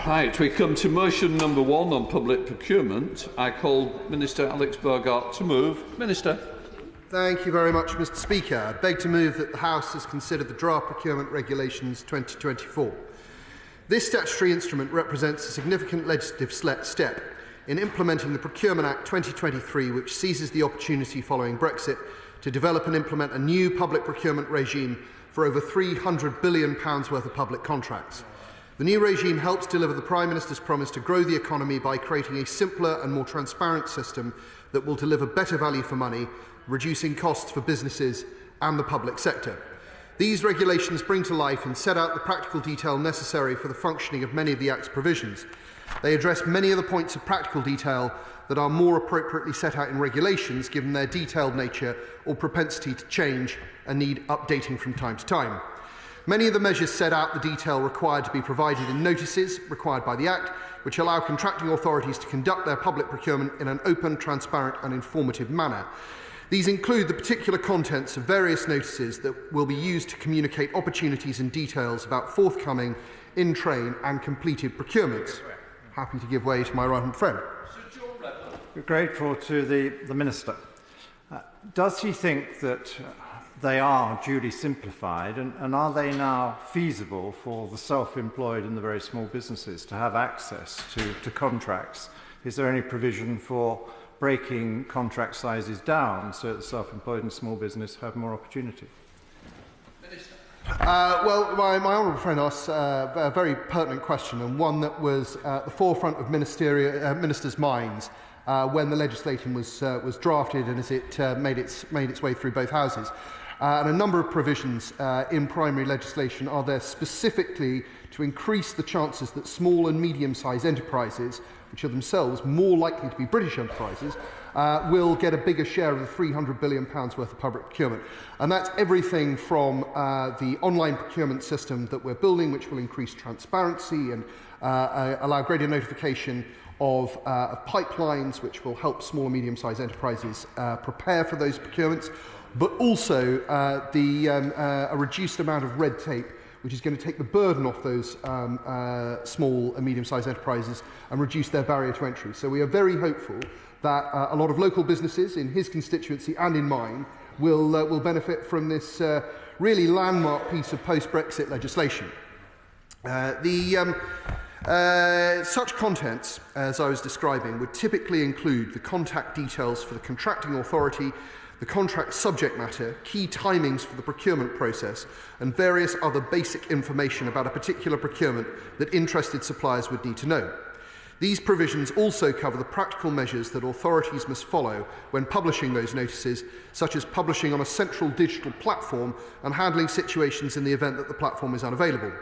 Right, we come to motion number 1 on public procurement. I call Minister Alex Burghart to move. Minister. Thank you very much, Mr. Speaker. I beg to move that the House has considered the Draft Procurement Regulations 2024. This statutory instrument represents a significant legislative step in implementing the Procurement Act 2023, which seizes the opportunity following Brexit to develop and implement a new public procurement regime for over £300 billion worth of public contracts. The new regime helps deliver the Prime Minister's promise to grow the economy by creating a simpler and more transparent system that will deliver better value for money, reducing costs for businesses and the public sector. These regulations bring to life and set out the practical detail necessary for the functioning of many of the Act's provisions. They address many of the points of practical detail that are more appropriately set out in regulations given their detailed nature or propensity to change and need updating from time to time. Many of the measures set out the detail required to be provided in notices required by the Act, which allow contracting authorities to conduct their public procurement in an open, transparent and informative manner. These include the particular contents of various notices that will be used to communicate opportunities and details about forthcoming, in-train and completed procurements. Happy to give way to my right-hand friend. We're grateful to the Minister. Does he think that they are duly simplified, and are they now feasible for the self-employed and the very small businesses to have access to contracts? Is there any provision for breaking contract sizes down so that the self-employed and small business have more opportunity? Well, my honourable friend asks a very pertinent question, and one that was at the forefront of ministers' minds when the legislation was drafted and as it made its way through both houses. And a number of provisions in primary legislation are there specifically to increase the chances that small and medium-sized enterprises, which are themselves more likely to be British enterprises, will get a bigger share of the £300 billion worth of public procurement. And that's everything from the online procurement system that we're building, which will increase transparency and allow greater notification of pipelines, which will help small and medium-sized enterprises prepare for those procurements, but also a reduced amount of red tape, which is going to take the burden off those small and medium-sized enterprises and reduce their barrier to entry. So we are very hopeful that a lot of local businesses in his constituency and in mine will benefit from this really landmark piece of post-Brexit legislation. Such contents, as I was describing, would typically include the contact details for the contracting authority, the contract subject matter, key timings for the procurement process, and various other basic information about a particular procurement that interested suppliers would need to know. These provisions also cover the practical measures that authorities must follow when publishing those notices, such as publishing on a central digital platform and handling situations in the event that the platform is unavailable.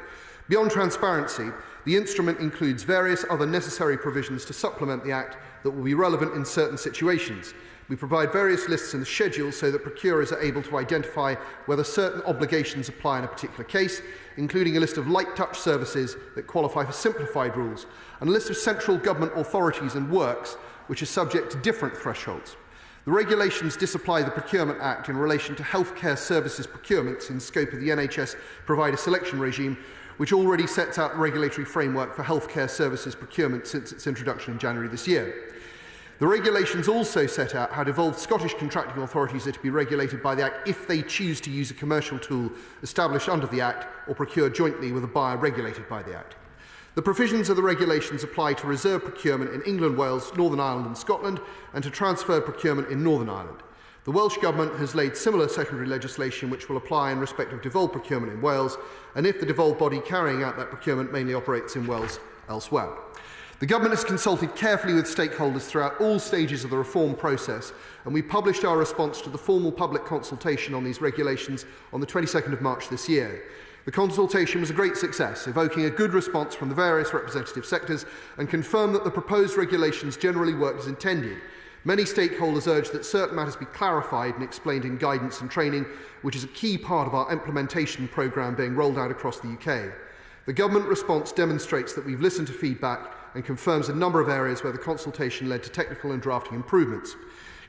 Beyond transparency, the instrument includes various other necessary provisions to supplement the Act that will be relevant in certain situations. We provide various lists in the schedule so that procurers are able to identify whether certain obligations apply in a particular case, including a list of light touch services that qualify for simplified rules, and a list of central government authorities and works which are subject to different thresholds. The regulations disapply the Procurement Act in relation to healthcare services procurements in scope of the NHS provider selection regime, which already sets out the regulatory framework for healthcare services procurement since its introduction in January this year. The regulations also set out how devolved Scottish contracting authorities are to be regulated by the Act if they choose to use a commercial tool established under the Act or procure jointly with a buyer regulated by the Act. The provisions of the regulations apply to reserve procurement in England, Wales, Northern Ireland and Scotland, and to transferred procurement in Northern Ireland. The Welsh Government has laid similar secondary legislation which will apply in respect of devolved procurement in Wales, and if the devolved body carrying out that procurement mainly operates in Wales elsewhere. The Government has consulted carefully with stakeholders throughout all stages of the reform process, and we published our response to the formal public consultation on these regulations on the 22nd of March this year. The consultation was a great success, evoking a good response from the various representative sectors and confirmed that the proposed regulations generally worked as intended. Many stakeholders urged that certain matters be clarified and explained in guidance and training, which is a key part of our implementation programme being rolled out across the UK. The Government response demonstrates that we've listened to feedback and confirms a number of areas where the consultation led to technical and drafting improvements.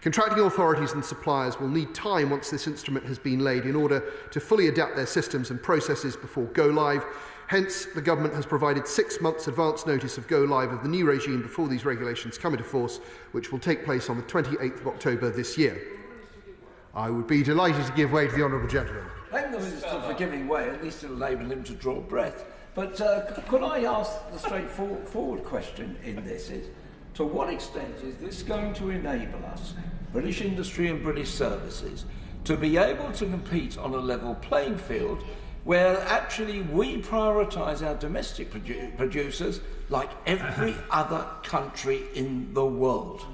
Contracting authorities and suppliers will need time once this instrument has been laid in order to fully adapt their systems and processes before go live. Hence, the Government has provided 6 months advance notice of go-live of the new regime before these regulations come into force, which will take place on the 28th of October this year. I would be delighted to give way to the honourable gentleman. Thank the Minister for giving way, at least to enable him to draw breath. But could I ask the straightforward question in this is, to what extent is this going to enable us, British industry and British services, to be able to compete on a level playing field where actually we prioritise our domestic producers like every other country in the world?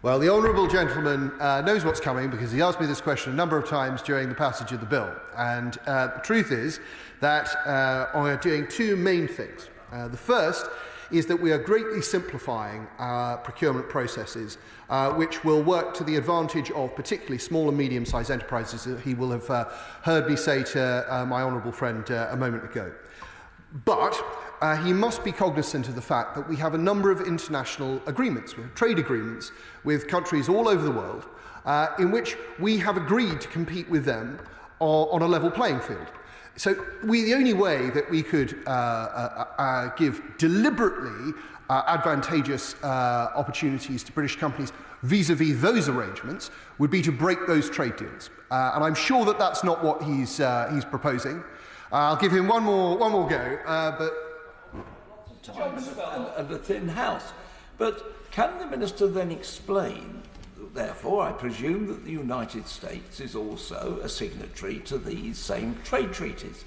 Well, the honourable gentleman knows what's coming because he asked me this question a number of times during the passage of the bill. And the truth is that we're doing two main things. The first is that we are greatly simplifying our procurement processes, which will work to the advantage of particularly small and medium-sized enterprises, as he will have heard me say to my honourable friend a moment ago. But he must be cognizant of the fact that we have a number of international agreements, we have trade agreements with countries all over the world, in which we have agreed to compete with them on a level playing field. So the only way that we could give deliberately advantageous opportunities to British companies vis-à-vis those arrangements would be to break those trade deals. And I'm sure that that's not what he's proposing. I'll give him one more go, but time and a thin house. But can the Minister then explain, therefore, I presume that the United States is also a signatory to these same trade treaties,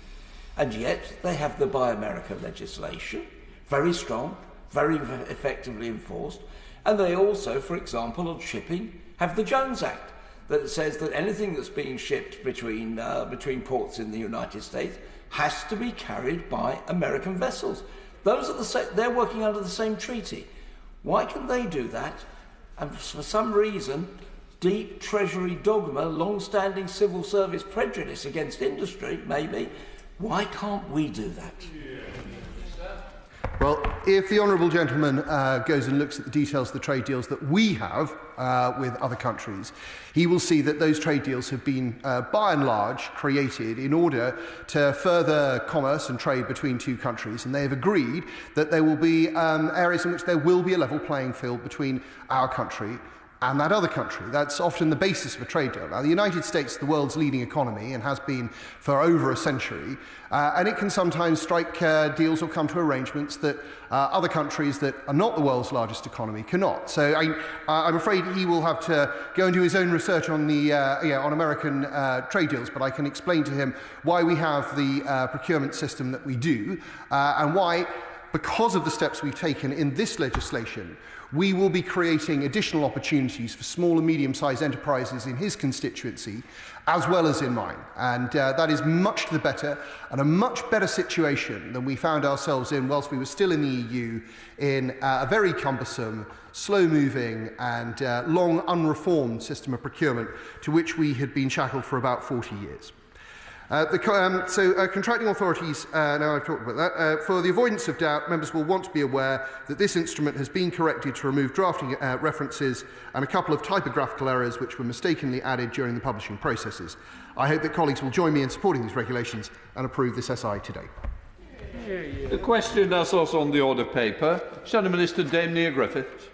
and yet they have the Buy America legislation, very strong, very effectively enforced, and they also, for example, on shipping, have the Jones Act that says that anything that's being shipped between ports in the United States has to be carried by American vessels. Those are they're working under the same treaty. Why can they do that? And for some reason, deep Treasury dogma, long-standing civil service prejudice against industry, maybe, why can't we do that? Well, if the honourable gentleman goes and looks at the details of the trade deals that we have with other countries, he will see that those trade deals have been, by and large, created in order to further commerce and trade between two countries, and they have agreed that there will be areas in which there will be a level playing field between our country and that other country. That's often the basis of a trade deal. Now, the United States is the world's leading economy and has been for over a century, and it can sometimes strike deals or come to arrangements that other countries that are not the world's largest economy cannot. So I'm afraid he will have to go and do his own research on the on American trade deals, but I can explain to him why we have the procurement system that we do, and why, because of the steps we've taken in this legislation, we will be creating additional opportunities for small and medium-sized enterprises in his constituency, as well as in mine. And that is much to the better, and a much better situation than we found ourselves in whilst we were still in the EU, in a very cumbersome, slow-moving and long unreformed system of procurement to which we had been shackled for about 40 years. Contracting authorities, now I've talked about that, for the avoidance of doubt, members will want to be aware that this instrument has been corrected to remove drafting references and a couple of typographical errors which were mistakenly added during the publishing processes. I hope that colleagues will join me in supporting these regulations and approve this SI today. The question that's also on the order paper. Shannon Minister Dame Nia Griffith.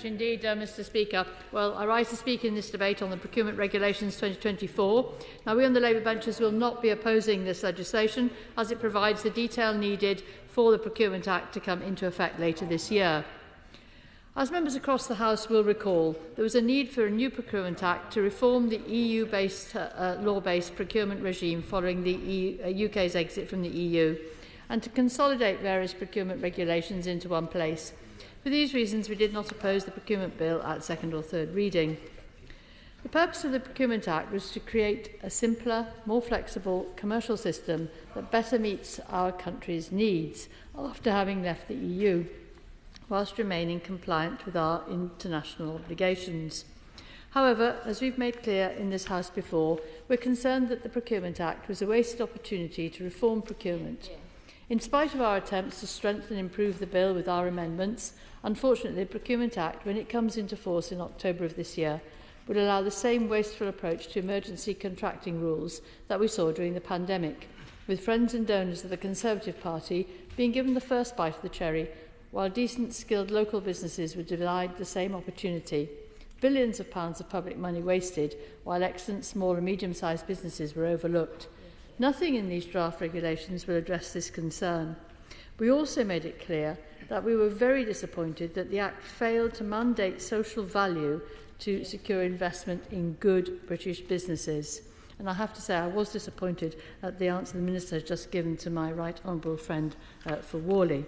Indeed, Mr Speaker. Well, I rise to speak in this debate on the Procurement Regulations 2024. Now, we on the Labour benches will not be opposing this legislation, as it provides the detail needed for the Procurement Act to come into effect later this year. As members across the House will recall, there was a need for a new Procurement Act to reform the EU-based, law-based procurement regime following the UK's exit from the EU, and to consolidate various procurement regulations into one place. For these reasons, we did not oppose the procurement bill at second or third reading. The purpose of the Procurement Act was to create a simpler, more flexible commercial system that better meets our country's needs after having left the EU, whilst remaining compliant with our international obligations. However, as we've made clear in this House before, we're concerned that the Procurement Act was a wasted opportunity to reform procurement. In spite of our attempts to strengthen and improve the bill with our amendments, unfortunately the Procurement Act, when it comes into force in October of this year, would allow the same wasteful approach to emergency contracting rules that we saw during the pandemic, with friends and donors of the Conservative Party being given the first bite of the cherry, while decent, skilled local businesses were denied the same opportunity. Billions of pounds of public money wasted, while excellent small and medium-sized businesses were overlooked. Nothing in these draft regulations will address this concern. We also made it clear that we were very disappointed that the Act failed to mandate social value to secure investment in good British businesses. And I have to say I was disappointed at the answer the Minister has just given to my right honourable friend for Warley.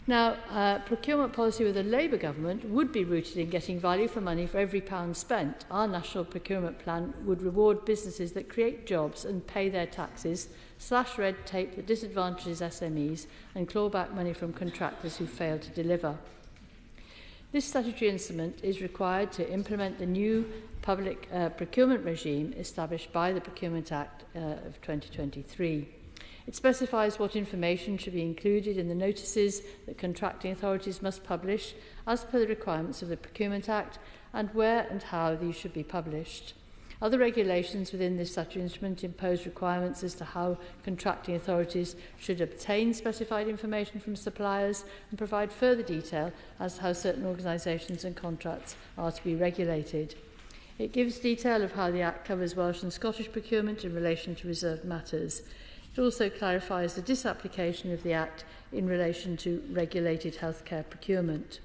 Now, procurement policy with a Labour government would be rooted in getting value for money for every pound spent. Our national procurement plan would reward businesses that create jobs and pay their taxes, slash red tape that disadvantages SMEs, and claw back money from contractors who fail to deliver. This statutory instrument is required to implement the new public procurement regime established by the Procurement Act of 2023. It specifies what information should be included in the notices that contracting authorities must publish as per the requirements of the Procurement Act and where and how these should be published. Other regulations within this statutory instrument impose requirements as to how contracting authorities should obtain specified information from suppliers and provide further detail as to how certain organisations and contracts are to be regulated. It gives detail of how the Act covers Welsh and Scottish procurement in relation to reserved matters. It also clarifies the disapplication of the Act in relation to regulated healthcare procurement.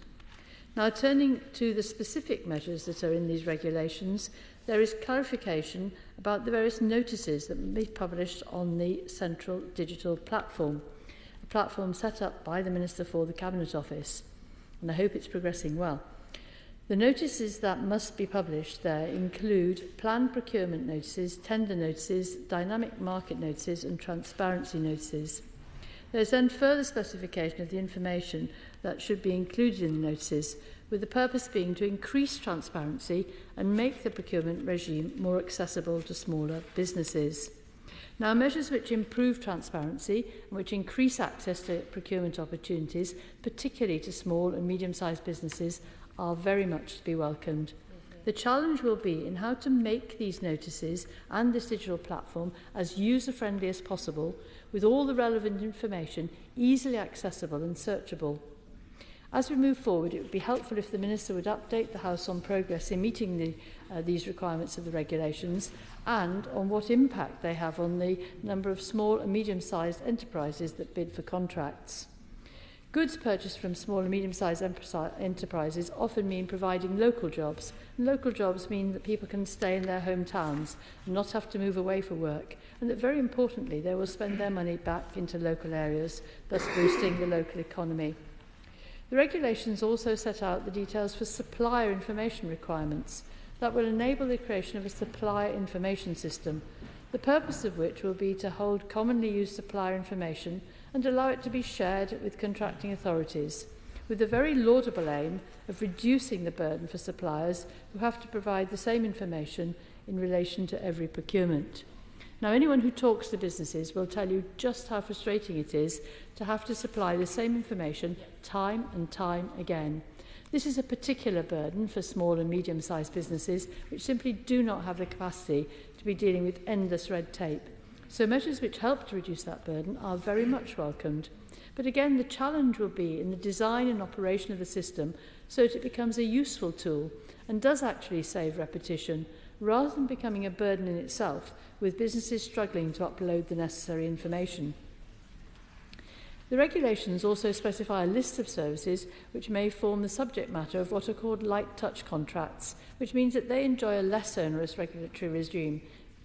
Now, turning to the specific measures that are in these regulations, there is clarification about the various notices that may be published on the Central Digital Platform, a platform set up by the Minister for the Cabinet Office, and I hope it's progressing well. The notices that must be published there include planned procurement notices, tender notices, dynamic market notices and transparency notices. There is then further specification of the information that should be included in the notices, with the purpose being to increase transparency and make the procurement regime more accessible to smaller businesses. Now, measures which improve transparency and which increase access to procurement opportunities, particularly to small and medium-sized businesses, are very much to be welcomed. The challenge will be in how to make these notices and this digital platform as user-friendly as possible, with all the relevant information easily accessible and searchable. As we move forward, it would be helpful if the Minister would update the House on progress in meeting these requirements of the regulations and on what impact they have on the number of small and medium-sized enterprises that bid for contracts. Goods purchased from small and medium-sized enterprises often mean providing local jobs. And local jobs mean that people can stay in their hometowns and not have to move away for work, and that, very importantly, they will spend their money back into local areas, thus boosting the local economy. The regulations also set out the details for supplier information requirements that will enable the creation of a supplier information system, the purpose of which will be to hold commonly used supplier information and allow it to be shared with contracting authorities, with the very laudable aim of reducing the burden for suppliers who have to provide the same information in relation to every procurement. Now, anyone who talks to businesses will tell you just how frustrating it is to have to supply the same information time and time again. This is a particular burden for small and medium-sized businesses which simply do not have the capacity to be dealing with endless red tape. So measures which help to reduce that burden are very much welcomed. But again, the challenge will be in the design and operation of the system so that it becomes a useful tool and does actually save repetition, rather than becoming a burden in itself, with businesses struggling to upload the necessary information. The regulations also specify a list of services which may form the subject matter of what are called light touch contracts, which means that they enjoy a less onerous regulatory regime,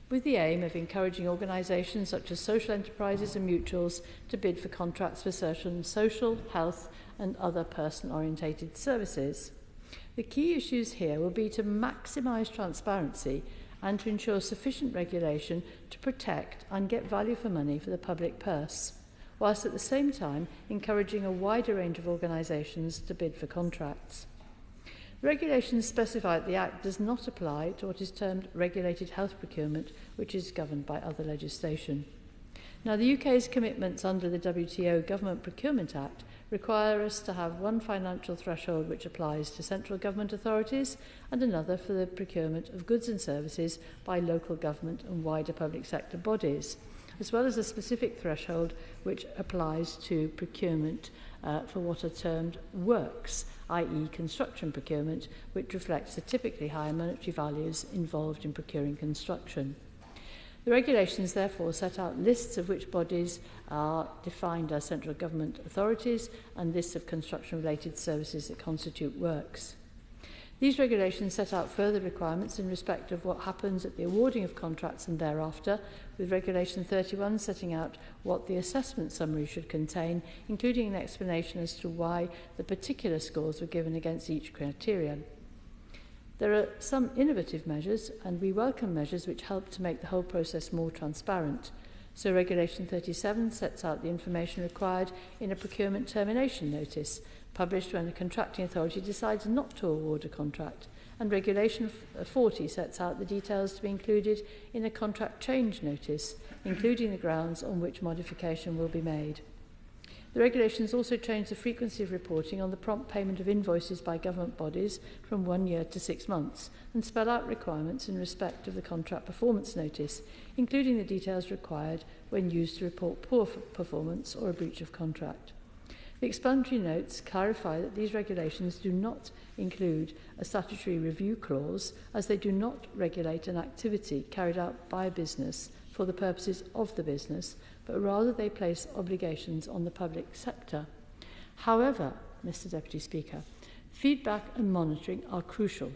with the aim of encouraging organisations such as social enterprises and mutuals to bid for contracts for certain social, health and other person-orientated services. The key issues here will be to maximise transparency and to ensure sufficient regulation to protect and get value for money for the public purse, whilst at the same time encouraging a wider range of organisations to bid for contracts. The regulations specify that the Act does not apply to what is termed regulated health procurement, which is governed by other legislation. Now, the UK's commitments under the WTO Government Procurement Act require us to have one financial threshold which applies to central government authorities and another for the procurement of goods and services by local government and wider public sector bodies. as well as a specific threshold which applies to procurement for what are termed works, i.e. construction procurement, which reflects the typically higher monetary values involved in procuring construction. The regulations therefore set out lists of which bodies are defined as central government authorities and lists of construction-related services that constitute works. These regulations set out further requirements in respect of what happens at the awarding of contracts and thereafter, with Regulation 31 setting out what the assessment summary should contain, including an explanation as to why the particular scores were given against each criterion. There are some innovative measures, and we welcome measures which help to make the whole process more transparent. So Regulation 37 sets out the information required in a procurement termination notice, published when a contracting authority decides not to award a contract, and Regulation 40 sets out the details to be included in a contract change notice, including the grounds on which modification will be made. The regulations also change the frequency of reporting on the prompt payment of invoices by government bodies from 1 year to 6 months, and spell out requirements in respect of the contract performance notice, including the details required when used to report poor performance or a breach of contract. The explanatory notes clarify that these regulations do not include a statutory review clause, as they do not regulate an activity carried out by a business for the purposes of the business, but rather they place obligations on the public sector. However, Mr. Deputy Speaker, feedback and monitoring are crucial,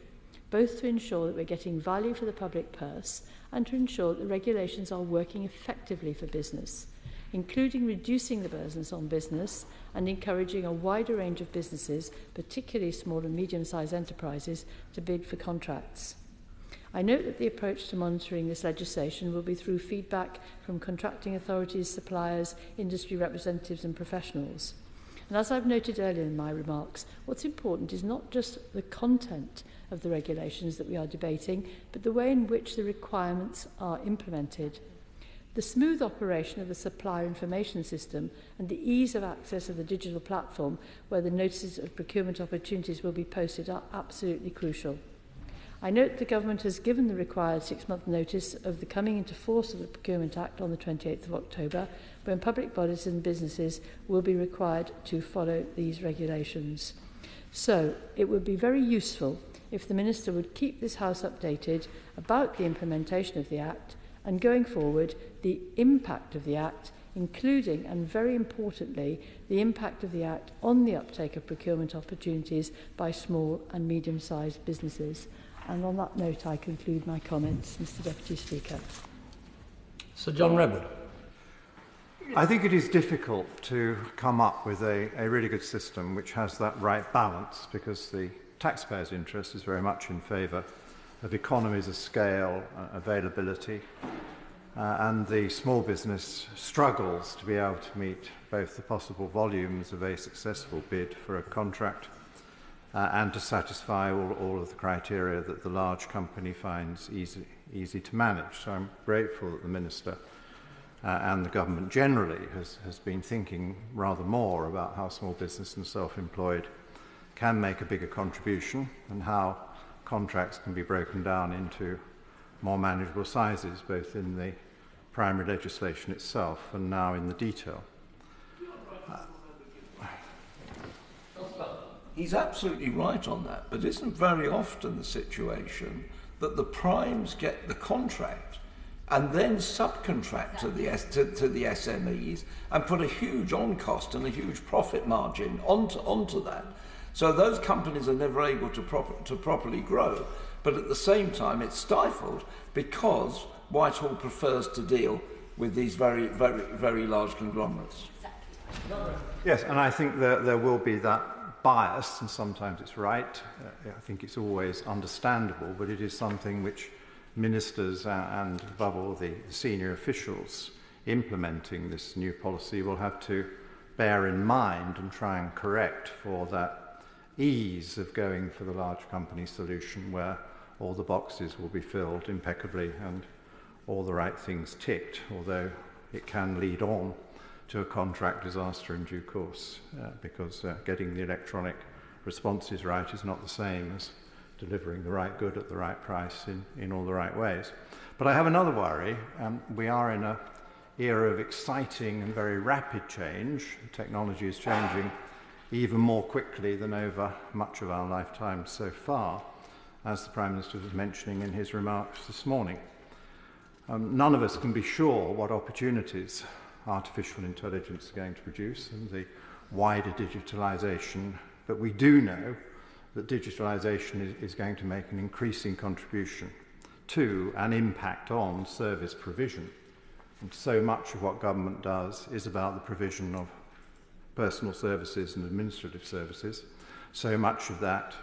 both to ensure that we're getting value for the public purse and to ensure that the regulations are working effectively for business, including reducing the burdens on business and encouraging a wider range of businesses, particularly small and medium-sized enterprises, to bid for contracts. I note that the approach to monitoring this legislation will be through feedback from contracting authorities, suppliers, industry representatives and professionals. And as I've noted earlier in my remarks, what's important is not just the content of the regulations that we are debating, but the way in which the requirements are implemented. The smooth operation of the supplier information system and the ease of access of the digital platform where the notices of procurement opportunities will be posted are absolutely crucial. I note the Government has given the required 6-month notice of the coming into force of the Procurement Act on the 28th of October, when public bodies and businesses will be required to follow these regulations. So it would be very useful if the Minister would keep this House updated about the implementation of the Act and, going forward, the impact of the Act, including, and very importantly, the impact of the Act on the uptake of procurement opportunities by small and medium-sized businesses. And on that note, I conclude my comments, Mr. Deputy Speaker. Sir John Redwood. I think it is difficult to come up with a really good system which has that right balance, because the taxpayer's interest is very much in favour of economies of scale, availability, and the small business struggles to be able to meet both the possible volumes of a successful bid for a contract and to satisfy all of the criteria that the large company finds easy to manage. So I'm grateful that the Minister and the Government generally has been thinking rather more about how small business and self-employed can make a bigger contribution and how contracts can be broken down into more manageable sizes, both in the primary legislation itself and now in the detail. He's absolutely right on that, but isn't very often the situation that the primes get the contract and then subcontract to the SMEs and put a huge on-cost and a huge profit margin onto that. So those companies are never able to properly grow, but at the same time it's stifled because Whitehall prefers to deal with these very, very, very large conglomerates. Yes, and I think that there will be that bias, and sometimes it's right. I think it's always understandable, but it is something which ministers and above all the senior officials implementing this new policy will have to bear in mind and try and correct for that ease of going for the large company solution where all the boxes will be filled impeccably and all the right things ticked, although it can lead on to a contract disaster in due course, because getting the electronic responses right is not the same as delivering the right good at the right price in all the right ways. But I have another worry. We are in era of exciting and very rapid change. Technology is changing even more quickly than over much of our lifetime so far, as the Prime Minister was mentioning in his remarks this morning. None of us can be sure what opportunities artificial intelligence is going to produce and the wider digitalisation, but we do know that digitalisation is going to make an increasing contribution to and impact on service provision. And so much of what government does is about the provision of personal services and administrative services. So much of that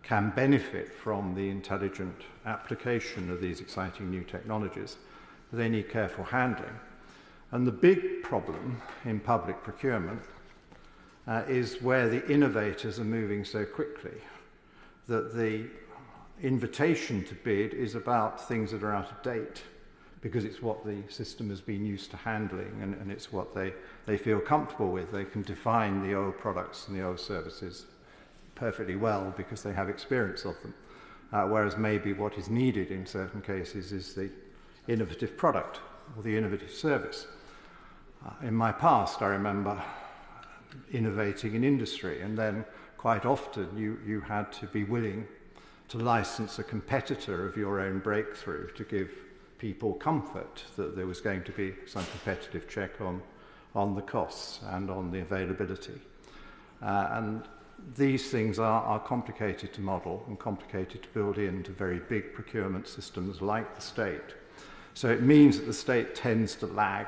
can benefit from the intelligent application of these exciting new technologies. They need careful handling. And the big problem in public procurement is where the innovators are moving so quickly that the invitation to bid is about things that are out of date, because it's what the system has been used to handling and it's what they feel comfortable with. They can define the old products and the old services perfectly well because they have experience of them. Whereas maybe what is needed in certain cases is the innovative product or the innovative service. In my past, I remember innovating in industry, and then quite often you had to be willing to license a competitor of your own breakthrough to give people comfort that there was going to be some competitive check on the costs and on the availability. And these things are complicated to model and complicated to build into very big procurement systems like the state. So it means that the state tends to lag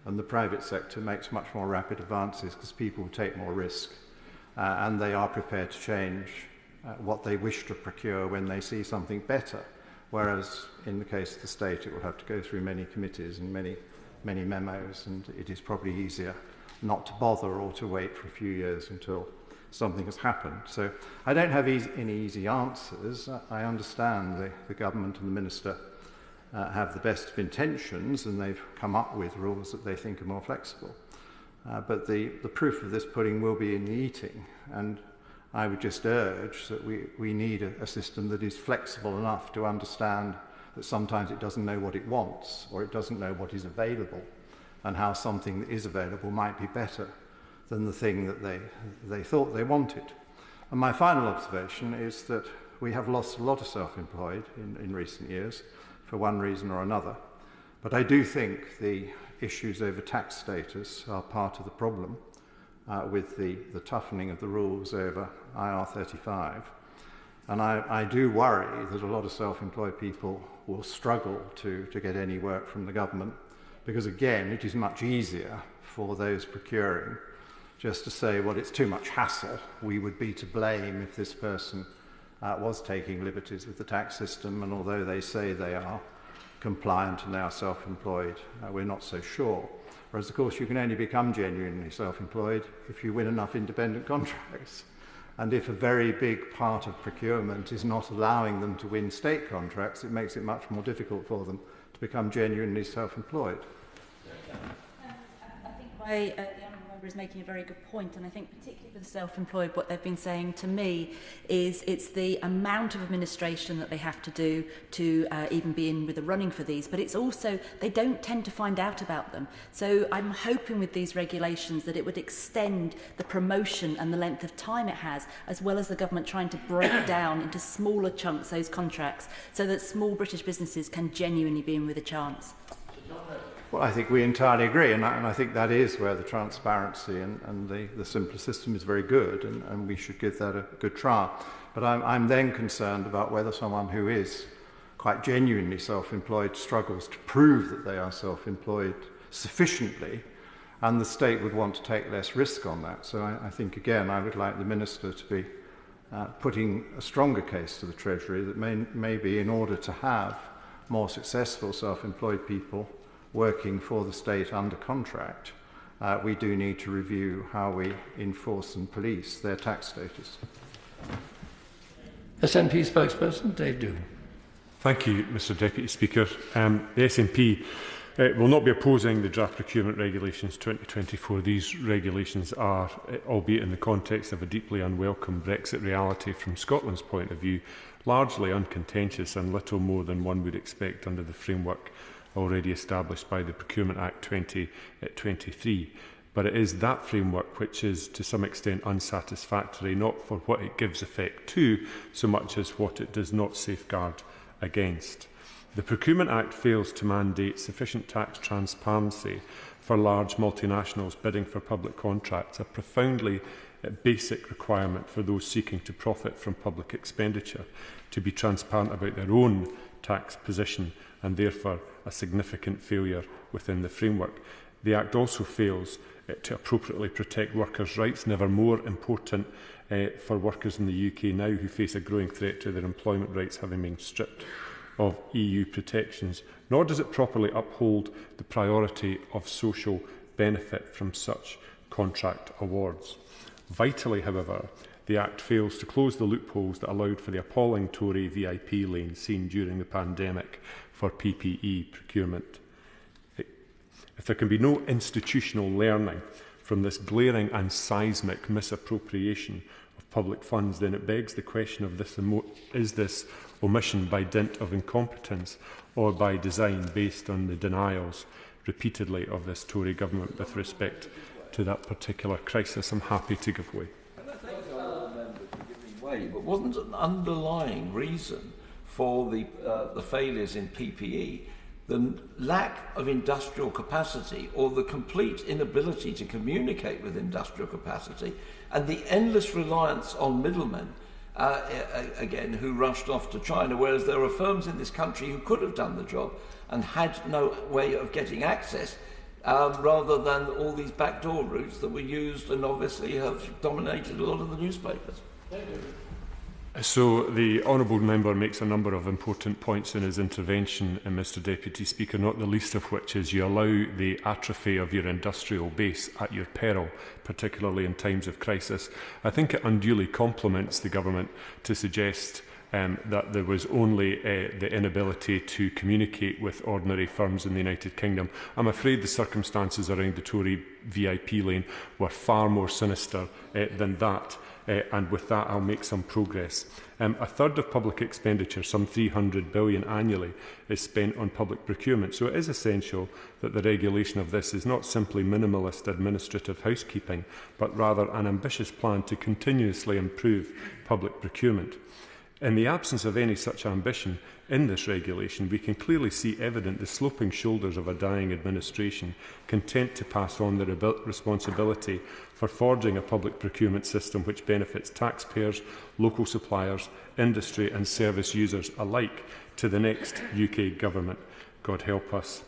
and the private sector makes much more rapid advances because people take more risk and they are prepared to change what they wish to procure when they see something better. Whereas in the case of the state, it will have to go through many committees and many memos, and it is probably easier not to bother or to wait for a few years until something has happened. So I don't have any easy answers. I understand the government and the minister have the best of intentions, and they've come up with rules that they think are more flexible. But the proof of this pudding will be in the eating, and I would just urge that we need a system that is flexible enough to understand that sometimes it doesn't know what it wants, or it doesn't know what is available, and how something that is available might be better than the thing that they thought they wanted. And my final observation is that we have lost a lot of self-employed in recent years, for one reason or another. But I do think the issues over tax status are part of the problem with the toughening of the rules over IR35. And I do worry that a lot of self-employed people will struggle to get any work from the government, because again, it is much easier for those procuring just to say, well, it's too much hassle. We would be to blame if this person was taking liberties with the tax system, and although they say they are compliant and they are self-employed, we're not so sure. Whereas, of course, you can only become genuinely self-employed if you win enough independent contracts. And if a very big part of procurement is not allowing them to win state contracts, it makes it much more difficult for them to become genuinely self-employed. I think the Honourable Member is making a very good point, and I think particularly for the self-employed, what they've been saying to me is it's the amount of administration that they have to do to even be in with the running for these, but it's also they don't tend to find out about them. So I'm hoping with these regulations that it would extend the promotion and the length of time it has, as well as the government trying to break down into smaller chunks those contracts so that small British businesses can genuinely be in with a chance. Well, I think we entirely agree, and I think that is where the transparency and the simpler system is very good, and we should give that a good trial. But I'm then concerned about whether someone who is quite genuinely self-employed struggles to prove that they are self-employed sufficiently, and the state would want to take less risk on that. So I think, again, I would like the Minister to be putting a stronger case to the Treasury that maybe in order to have more successful self-employed people working for the state under contract, we do need to review how we enforce and police their tax status. SNP spokesperson, Dave Doogan. Thank you, Mr Deputy Speaker. The SNP will not be opposing the draft procurement regulations 2024. These regulations are, albeit in the context of a deeply unwelcome Brexit reality from Scotland's point of view, largely uncontentious and little more than one would expect under the framework already established by the Procurement Act 2023. But it is that framework which is to some extent unsatisfactory, not for what it gives effect to, so much as what it does not safeguard against. The Procurement Act fails to mandate sufficient tax transparency for large multinationals bidding for public contracts, a profoundly basic requirement for those seeking to profit from public expenditure to be transparent about their own tax position, and therefore a significant failure within the framework. The Act also fails to appropriately protect workers' rights, never more important for workers in the UK now who face a growing threat to their employment rights having been stripped of EU protections, nor does it properly uphold the priority of social benefit from such contract awards. Vitally, however, the Act fails to close the loopholes that allowed for the appalling Tory VIP lane seen during the pandemic for PPE procurement. If there can be no institutional learning from this glaring and seismic misappropriation of public funds, then it begs the question of is this omission by dint of incompetence or by design based on the denials repeatedly of this Tory government with respect to that particular crisis? I'm happy to give way. But wasn't an underlying reason for the failures in PPE the lack of industrial capacity, or the complete inability to communicate with industrial capacity, and the endless reliance on middlemen, again, who rushed off to China, whereas there are firms in this country who could have done the job and had no way of getting access, rather than all these backdoor routes that were used and obviously have dominated a lot of the newspapers. So the honourable member makes a number of important points in his intervention, Mr Deputy Speaker, not the least of which is you allow the atrophy of your industrial base at your peril, particularly in times of crisis. I think it unduly compliments the government to suggest that there was only the inability to communicate with ordinary firms in the United Kingdom. I'm afraid the circumstances around the Tory VIP lane were far more sinister than that. And with that, I'll make some progress. A third of public expenditure, some £300 billion annually, is spent on public procurement. So it is essential that the regulation of this is not simply minimalist administrative housekeeping, but rather an ambitious plan to continuously improve public procurement. In the absence of any such ambition in this regulation, we can clearly see evident the sloping shoulders of a dying administration, content to pass on the responsibility for forging a public procurement system which benefits taxpayers, local suppliers, industry and service users alike to the next UK government. God help us.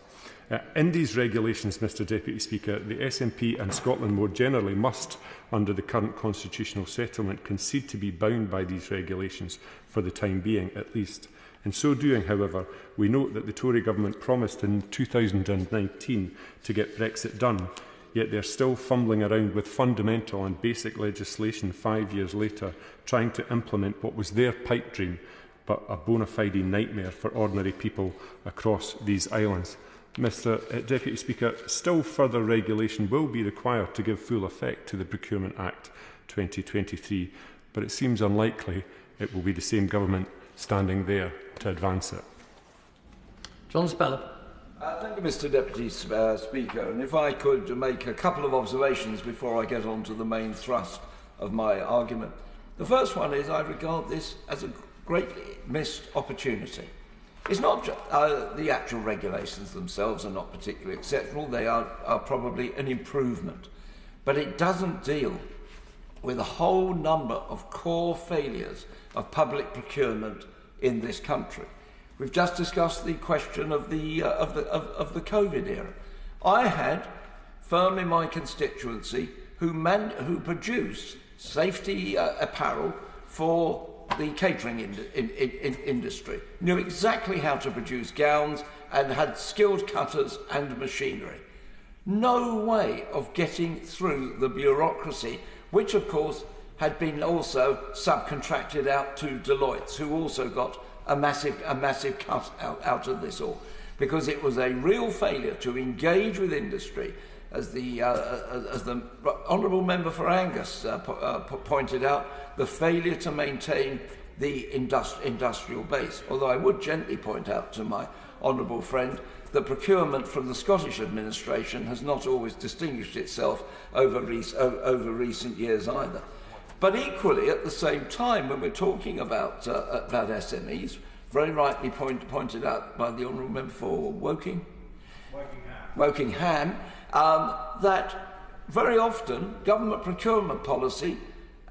In these regulations, Mr Deputy Speaker, the SNP and Scotland more generally must, under the current constitutional settlement, concede to be bound by these regulations for the time being at least. In so doing, however, we note that the Tory government promised in 2019 to get Brexit done, yet they are still fumbling around with fundamental and basic legislation 5 years later, trying to implement what was their pipe dream, but a bona fide nightmare for ordinary people across these islands. Mr Deputy Speaker, still further regulation will be required to give full effect to the Procurement Act 2023, but it seems unlikely it will be the same government standing there to advance it. John Spellar. Thank you, Mr Deputy Speaker. And if I could make a couple of observations before I get on to the main thrust of my argument. The first one is I regard this as a great missed opportunity. It's not the actual regulations themselves are not particularly exceptional. They are probably an improvement. But it doesn't deal with a whole number of core failures of public procurement in this country. We've just discussed the question of the COVID era. I had a firm in my constituency who produced safety apparel for the catering industry, knew exactly how to produce gowns and had skilled cutters and machinery. No way of getting through the bureaucracy, which of course had been also subcontracted out to Deloitte, who also got a massive cut out of this all, because it was a real failure to engage with industry, as the honourable member for Angus pointed out, the failure to maintain the industrial base. Although I would gently point out to my honourable friend that procurement from the Scottish administration has not always distinguished itself over recent years either. But equally, at the same time, when we're talking about SMEs, very rightly pointed out by the honourable member for Wokingham, that very often government procurement policy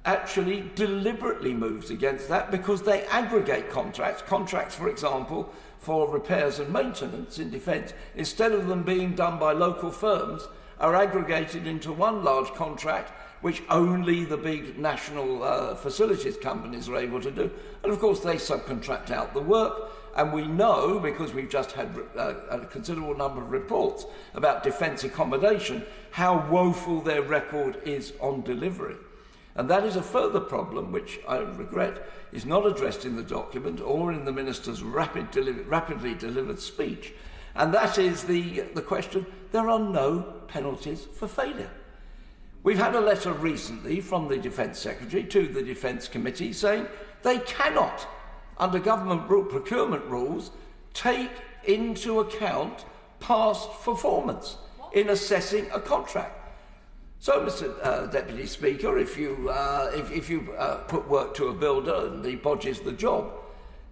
actually deliberately moves against that because they aggregate contracts, for example, for repairs and maintenance in defence, instead of them being done by local firms, are aggregated into one large contract which only the big national facilities companies are able to do. And of course they subcontract out the work, and we know, because we've just had a considerable number of reports about defence accommodation, how woeful their record is on delivery. And that is a further problem which I regret is not addressed in the document or in the Minister's rapidly delivered speech, and that is the question: there are no penalties for failure. We've had a letter recently from the Defence Secretary to the Defence Committee saying they cannot, under government procurement rules, take into account past performance in assessing a contract. So, Mr. Deputy Speaker, if you put work to a builder and he bodges the job,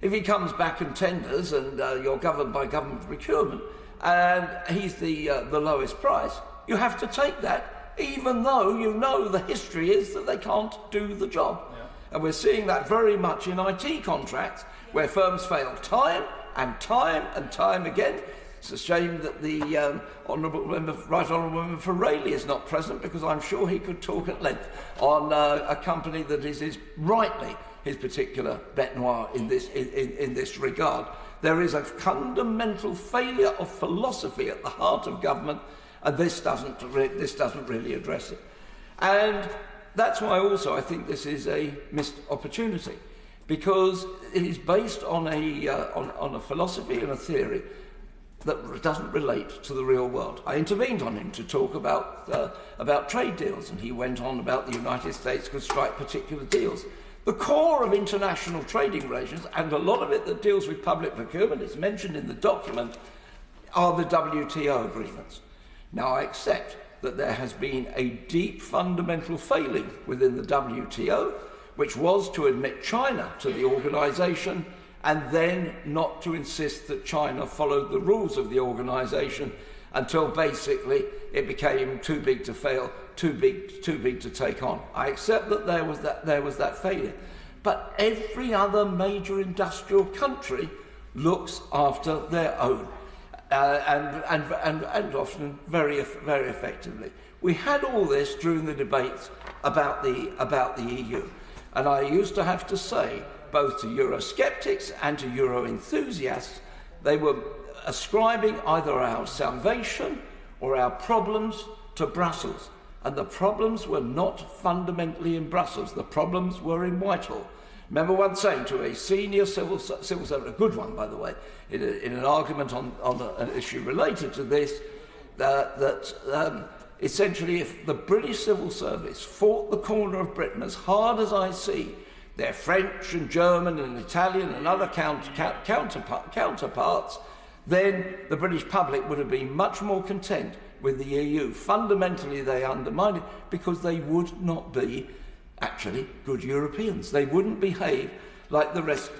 if he comes back and tenders and you're governed by government procurement and he's the lowest price, you have to take that, even though you know the history is that they can't do the job. Yeah. And we're seeing that very much in IT contracts, where firms fail time and time again. It's a shame that the Right Honourable Member for Warley is not present, because I'm sure he could talk at length on a company that is rightly his particular bête noire in this regard. There is a fundamental failure of philosophy at the heart of government, and this doesn't really address it. And that's why also I think this is a missed opportunity, because it is based on a philosophy and a theory that doesn't relate to the real world. I intervened on him to talk about trade deals, and he went on about the United States could strike particular deals. The core of international trading relations, and a lot of it that deals with public procurement, is mentioned in the document, are the WTO agreements. Now, I accept that there has been a deep fundamental failing within the WTO, which was to admit China to the organisation and then not to insist that China followed the rules of the organisation until basically it became too big to fail, too big to take on. I accept that there was that failure. But every other major industrial country looks after their own, and often very effectively. We had all this during the debates about the EU, and I used to have to say, both to Eurosceptics and to Euro enthusiasts, they were ascribing either our salvation or our problems to Brussels. And the problems were not fundamentally in Brussels, the problems were in Whitehall. Remember once saying to a senior civil servant, a good one by the way, in an argument on an issue related to this, that essentially if the British civil service fought the corner of Britain as hard as I see their French and German and Italian and other counterparts, then the British public would have been much more content with the EU. Fundamentally, they undermined it because they would not be actually good Europeans. They wouldn't behave like the rest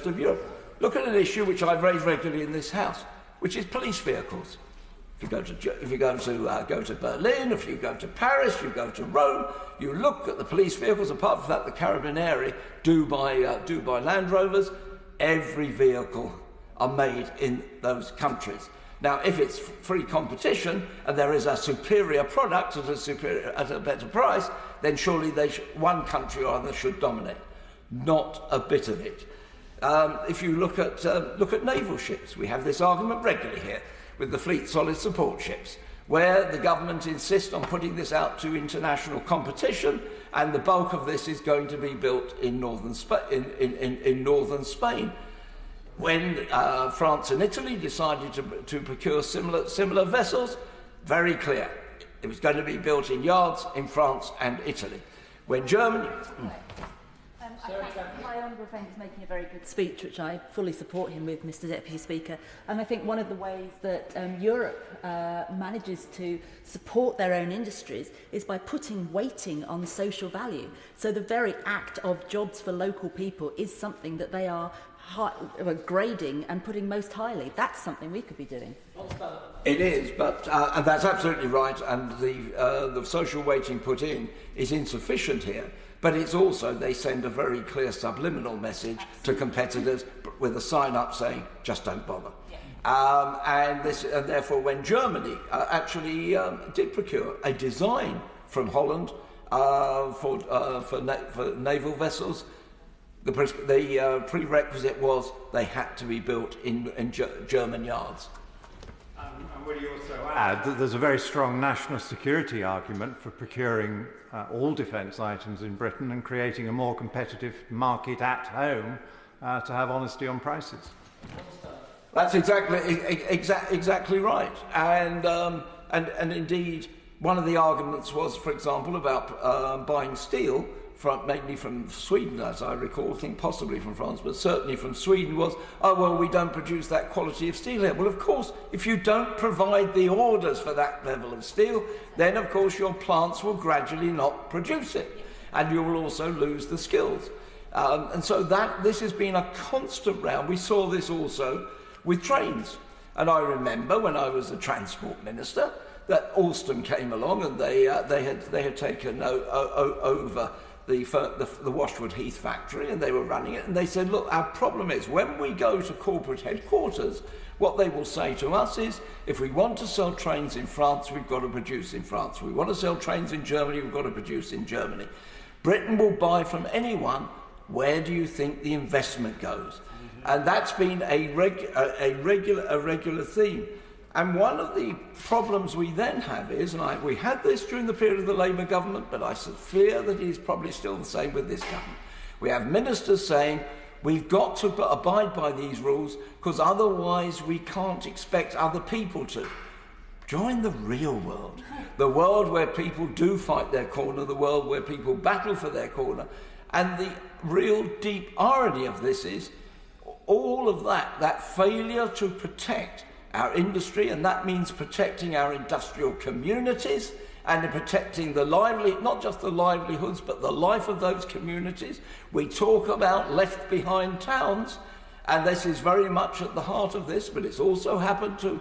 of Europe. Look at an issue which I've raised regularly in this House, which is police vehicles. If you go to Berlin, if you go to Paris, you go to Rome, you look at the police vehicles. Apart from that, the Carabinieri do by Land Rovers. Every vehicle are made in those countries. Now, if it's free competition and there is a superior product at a better price, then surely one country or other should dominate. Not a bit of it. If you look at naval ships, we have this argument regularly here with the Fleet Solid Support ships, where the government insists on putting this out to international competition, and the bulk of this is going to be built in northern Spain. When France and Italy decided to procure similar vessels, very clear, it was going to be built in yards in France and Italy. When Germany... My honourable friend is making a very good speech, which I fully support him with, Mr Deputy Speaker. And I think one of the ways that Europe manages to support their own industries is by putting weighting on social value. So the very act of jobs for local people is something that they are grading and putting most highly. That's something we could be doing. It is, but and that's absolutely right, and the social weighting put in is insufficient here. But it's also, they send a very clear subliminal message to competitors with a sign up saying, just don't bother. And therefore, when Germany actually did procure a design from Holland for naval vessels, the prerequisite was they had to be built in German yards. And will you also add that there's a very strong national security argument for procuring all defence items in Britain and creating a more competitive market at home to have honesty on prices? That's exactly right. And indeed, one of the arguments was, for example, about buying steel mainly from Sweden, as I recall, I think possibly from France, but certainly from Sweden, was, oh, well, we don't produce that quality of steel here. Well, of course, if you don't provide the orders for that level of steel, then, of course, your plants will gradually not produce it, and you will also lose the skills. And so this has been a constant round. We saw this also with trains. And I remember when I was the Transport Minister that Alstom came along and they had taken over the Washwood Heath factory, and they were running it, and they said, look, our problem is when we go to corporate headquarters, what they will say to us is, if we want to sell trains in France, we've got to produce in France. If we want to sell trains in Germany, we've got to produce in Germany. Britain will buy from anyone. Where do you think the investment goes? And that's been a regular theme. And one of the problems we then have is, and we had this during the period of the Labour government, but I fear that it is probably still the same with this government. We have ministers saying, we've got to abide by these rules because otherwise we can't expect other people to. Join the real world, the world where people do fight their corner, the world where people battle for their corner. And the real deep irony of this is all of that failure to protect our industry, and that means protecting our industrial communities and protecting not just the livelihoods, but the life of those communities. We talk about left behind towns, and this is very much at the heart of this, but it's also happened to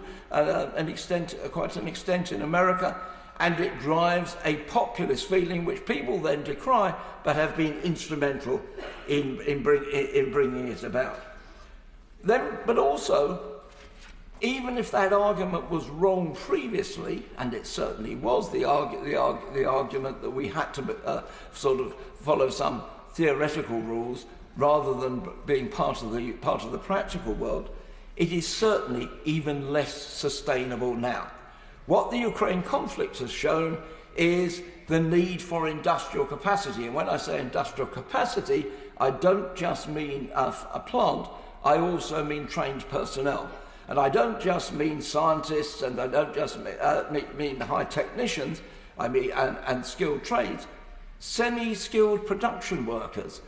quite an extent in America, and it drives a populist feeling which people then decry, but have been instrumental in bringing it about. But also, even if that argument was wrong previously, and it certainly was the argument that we had to sort of follow some theoretical rules rather than being part of the practical world, it is certainly even less sustainable now. What the Ukraine conflict has shown is the need for industrial capacity. And when I say industrial capacity, I don't just mean a plant, I also mean trained personnel. And I don't just mean scientists, and I don't just mean high technicians, I mean and skilled trades. Semi-skilled production workers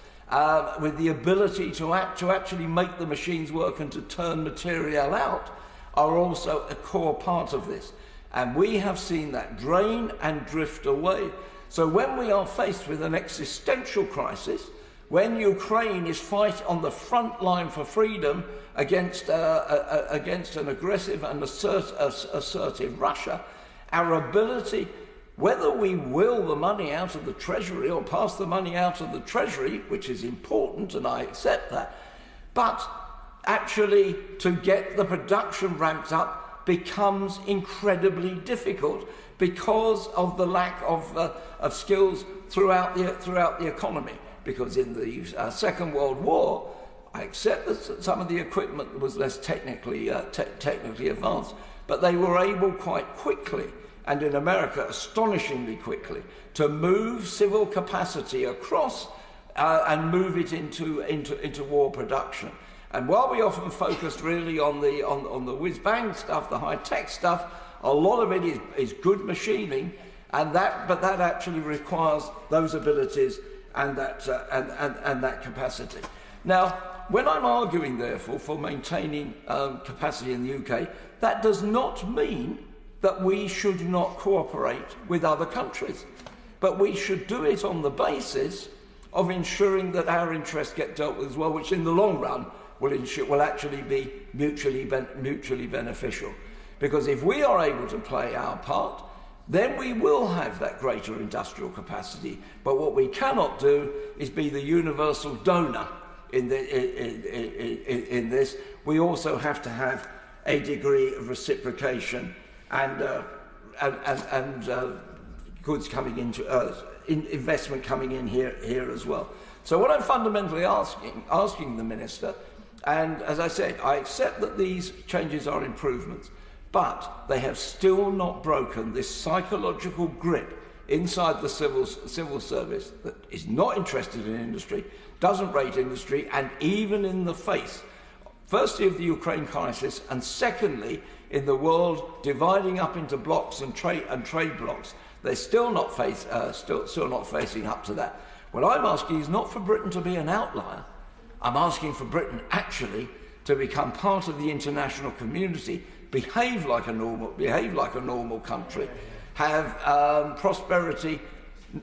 with the ability to actually make the machines work and to turn material out are also a core part of this. And we have seen that drain and drift away. So when we are faced with an existential crisis, when Ukraine is fighting on the front line for freedom against an aggressive and assertive Russia, our ability, whether we will the money out of the Treasury or pass the money out of the Treasury, which is important, and I accept that, but actually to get the production ramped up becomes incredibly difficult because of the lack of skills throughout the economy. Because in the Second World War, I accept that some of the equipment was less technically advanced, but they were able quite quickly, and in America astonishingly quickly, to move civil capacity across and move it into war production. And while we often focused really on the whiz-bang stuff, the high-tech stuff, a lot of it is good machining, but that actually requires those abilities and that capacity. Now, when I'm arguing, therefore, for maintaining capacity in the UK, that does not mean that we should not cooperate with other countries, but we should do it on the basis of ensuring that our interests get dealt with as well, which in the long run will actually be mutually beneficial. Because if we are able to play our part, then we will have that greater industrial capacity. But what we cannot do is be the universal donor in this. We also have to have a degree of reciprocation and goods coming into investment coming in here as well. So what I'm fundamentally asking the Minister, and as I said, I accept that these changes are improvements, but they have still not broken this psychological grip inside the civil service that is not interested in industry, doesn't rate industry, and even in the face, firstly, of the Ukraine crisis, and secondly, in the world dividing up into blocks and trade blocks, they're still not facing up to that. What I'm asking is not for Britain to be an outlier. I'm asking for Britain actually to become part of the international community, behave like a normal country, have prosperity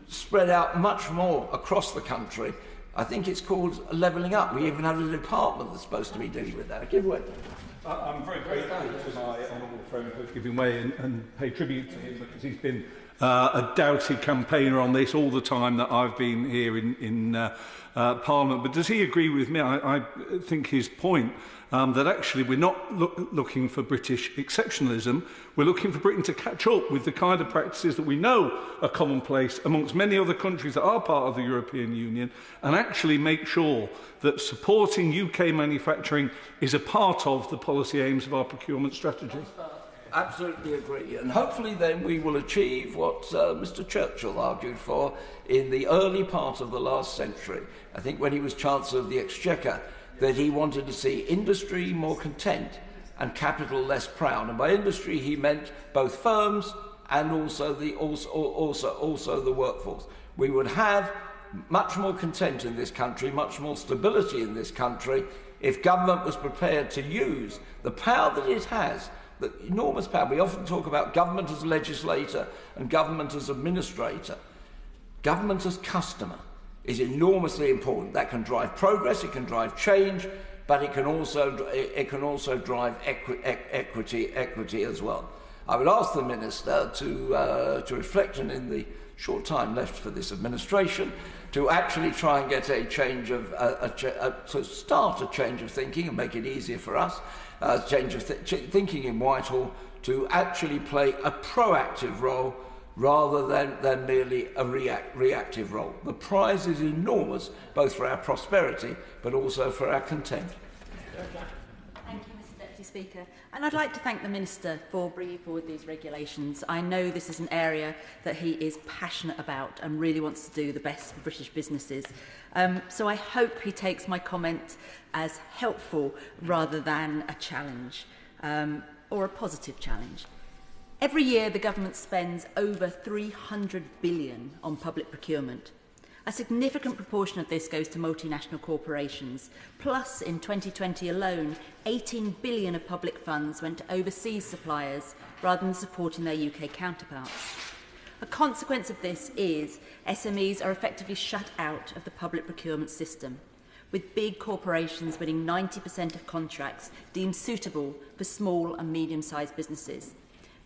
spread out much more across the country. I think it's called levelling up. We even have a department that's supposed to be dealing with that. Give way. I'm very grateful to my honourable friend for giving way and pay tribute to him, because he's been a doughty campaigner on this all the time that I've been here in Parliament. But does he agree with me? I think his point that actually we're not looking for British exceptionalism. We're looking for Britain to catch up with the kind of practices that we know are commonplace amongst many other countries that are part of the European Union, and actually make sure that supporting UK manufacturing is a part of the policy aims of our procurement strategy. Absolutely agree. And hopefully then we will achieve what Mr. Churchill argued for in the early part of the last century. I think when he was Chancellor of the Exchequer, that he wanted to see industry more content and capital less proud. And by industry he meant both firms and also the workforce. We would have much more content in this country, much more stability in this country, if government was prepared to use the power that it has, the enormous power. We often talk about government as legislator and government as administrator. Government as customer is enormously important. That can drive progress, it can drive change, but it can also drive equity as well. I would ask the Minister to reflect, and in the short time left for this administration, to actually try and get a change of to start a change of thinking and make it easier for us, change of thinking in Whitehall, to actually play a proactive role rather than merely a reactive role. The prize is enormous, both for our prosperity but also for our content. Thank you, Mr. Deputy Speaker. And I'd like to thank the Minister for bringing forward these regulations. I know this is an area that he is passionate about and really wants to do the best for British businesses. So I hope he takes my comment as helpful rather than a challenge, or a positive challenge. Every year, the government spends over £300 billion on public procurement. A significant proportion of this goes to multinational corporations. Plus, in 2020 alone, £18 billion of public funds went to overseas suppliers rather than supporting their UK counterparts. A consequence of this is SMEs are effectively shut out of the public procurement system, with big corporations winning 90% of contracts deemed suitable for small and medium-sized businesses,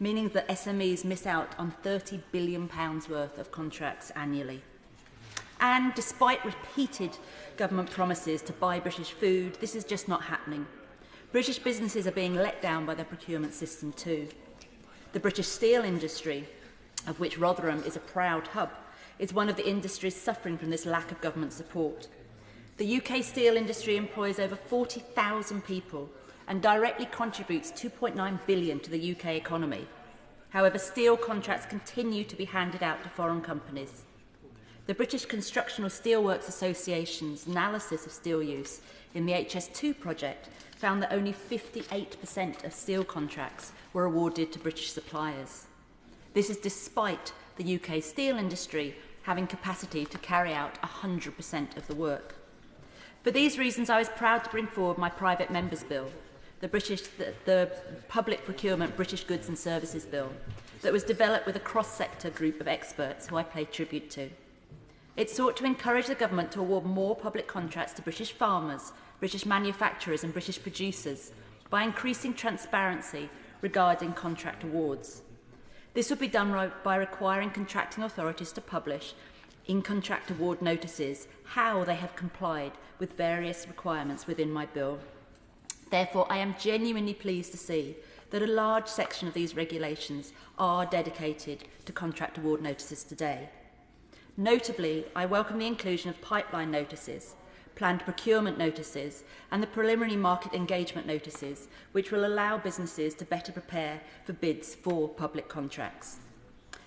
meaning that SMEs miss out on £30 billion worth of contracts annually. And despite repeated government promises to buy British food, this is just not happening. British businesses are being let down by their procurement system too. The British steel industry, of which Rotherham is a proud hub, is one of the industries suffering from this lack of government support. The UK steel industry employs over 40,000 people and directly contributes £2.9 billion to the UK economy. However, steel contracts continue to be handed out to foreign companies. The British Constructional Steelworks Association's analysis of steel use in the HS2 project found that only 58% of steel contracts were awarded to British suppliers. This is despite the UK steel industry having capacity to carry out 100% of the work. For these reasons, I was proud to bring forward my private members' bill, the Public Procurement British Goods and Services Bill, that was developed with a cross-sector group of experts who I pay tribute to. It sought to encourage the government to award more public contracts to British farmers, British manufacturers and British producers by increasing transparency regarding contract awards. This would be done by requiring contracting authorities to publish in contract award notices how they have complied with various requirements within my bill. Therefore, I am genuinely pleased to see that a large section of these regulations are dedicated to contract award notices today. Notably, I welcome the inclusion of pipeline notices, planned procurement notices and the preliminary market engagement notices, which will allow businesses to better prepare for bids for public contracts.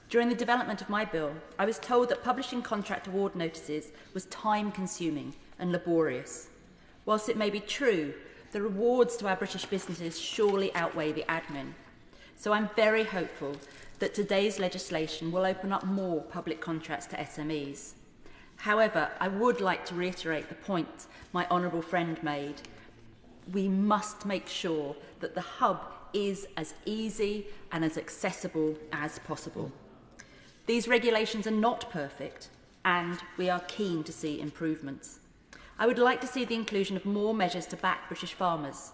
During the development of my bill, I was told that publishing contract award notices was time-consuming and laborious. Whilst it may be true, the rewards to our British businesses surely outweigh the admin. So I'm very hopeful that today's legislation will open up more public contracts to SMEs. However, I would like to reiterate the point my honourable friend made. We must make sure that the hub is as easy and as accessible as possible. These regulations are not perfect, and we are keen to see improvements. I would like to see the inclusion of more measures to back British farmers,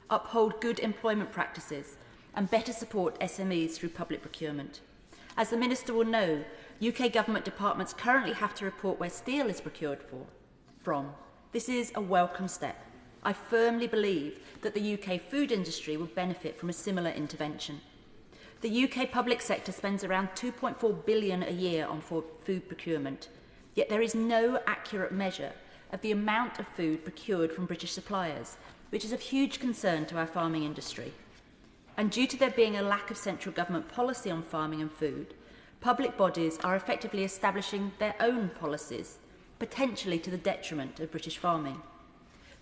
uphold good employment practices, and better support SMEs through public procurement. As the Minister will know, UK government departments currently have to report where steel is procured from. This is a welcome step. I firmly believe that the UK food industry will benefit from a similar intervention. The UK public sector spends around £2.4 billion a year on food procurement, yet there is no accurate measure of the amount of food procured from British suppliers, which is of huge concern to our farming industry. And due to there being a lack of central government policy on farming and food, public bodies are effectively establishing their own policies, potentially to the detriment of British farming.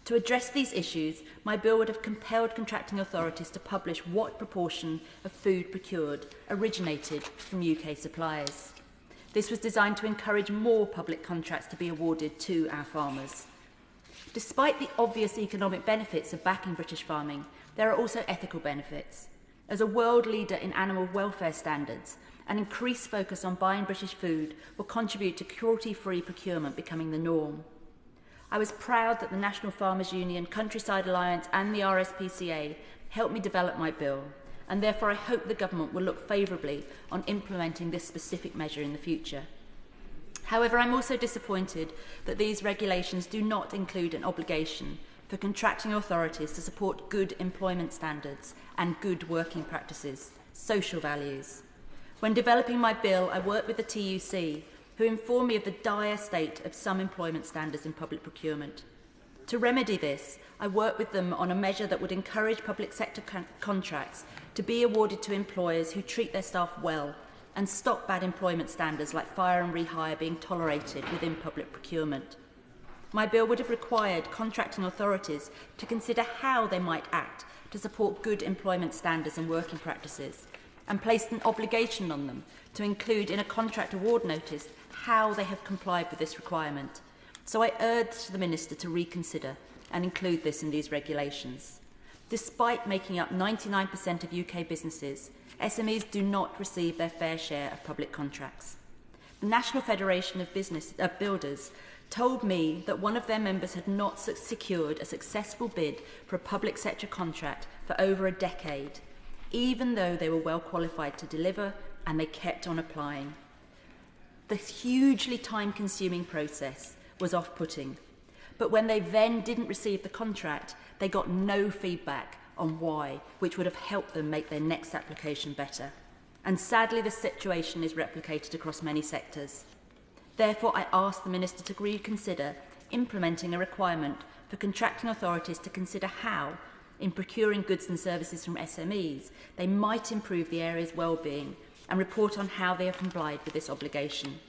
To address these issues, my bill would have compelled contracting authorities to publish what proportion of food procured originated from UK suppliers. This was designed to encourage more public contracts to be awarded to our farmers. Despite the obvious economic benefits of backing British farming, there are also ethical benefits. As a world leader in animal welfare standards, an increased focus on buying British food will contribute to cruelty-free procurement becoming the norm. I was proud that the National Farmers Union, Countryside Alliance and the RSPCA helped me develop my bill, and therefore I hope the government will look favourably on implementing this specific measure in the future. However, I'm also disappointed that these regulations do not include an obligation for contracting authorities to support good employment standards and good working practices, social values. When developing my bill, I worked with the TUC, who informed me of the dire state of some employment standards in public procurement. To remedy this, I worked with them on a measure that would encourage public sector contracts to be awarded to employers who treat their staff well and stop bad employment standards like fire and rehire being tolerated within public procurement. My bill would have required contracting authorities to consider how they might act to support good employment standards and working practices, and placed an obligation on them to include in a contract award notice how they have complied with this requirement. So I urged the Minister to reconsider and include this in these regulations. Despite making up 99% of UK businesses, SMEs do not receive their fair share of public contracts. The National Federation of Builders told me that one of their members had not secured a successful bid for a public sector contract for over a decade, even though they were well qualified to deliver and they kept on applying. The hugely time-consuming process was off-putting, but when they then didn't receive the contract, they got no feedback on why, which would have helped them make their next application better. And sadly, the situation is replicated across many sectors. Therefore, I asked the Minister to reconsider implementing a requirement for contracting authorities to consider how, in procuring goods and services from SMEs, they might improve the area's well-being and report on how they have complied with this obligation.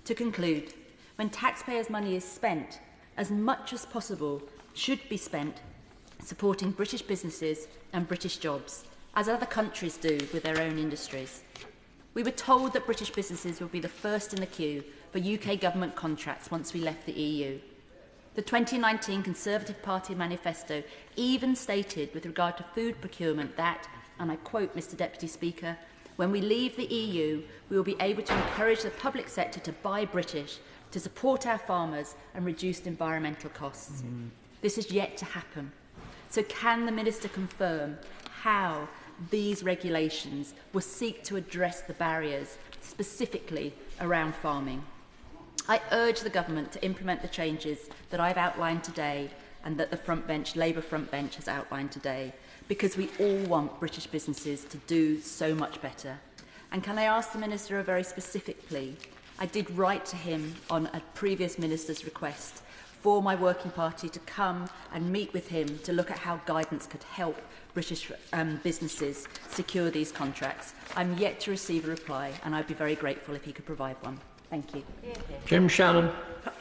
To conclude, when taxpayers' money is spent, as much as possible should be spent supporting British businesses and British jobs, as other countries do with their own industries. We were told that British businesses would be the first in the queue for UK government contracts once we left the EU. The 2019 Conservative Party manifesto even stated with regard to food procurement that, and I quote, Mr Deputy Speaker, when we leave the EU, we will be able to encourage the public sector to buy British, to support our farmers and reduce environmental costs. This is yet to happen. So can the Minister confirm how these regulations will seek to address the barriers specifically around farming? I urge the Government to implement the changes that I've outlined today and that the Labour front bench has outlined today, because we all want British businesses to do so much better. And can I ask the Minister a very specific plea? I did write to him on a previous Minister's request for my working party to come and meet with him to look at how guidance could help British businesses secure these contracts. I'm yet to receive a reply, and I'd be very grateful if he could provide one. Thank you. Jim Shannon.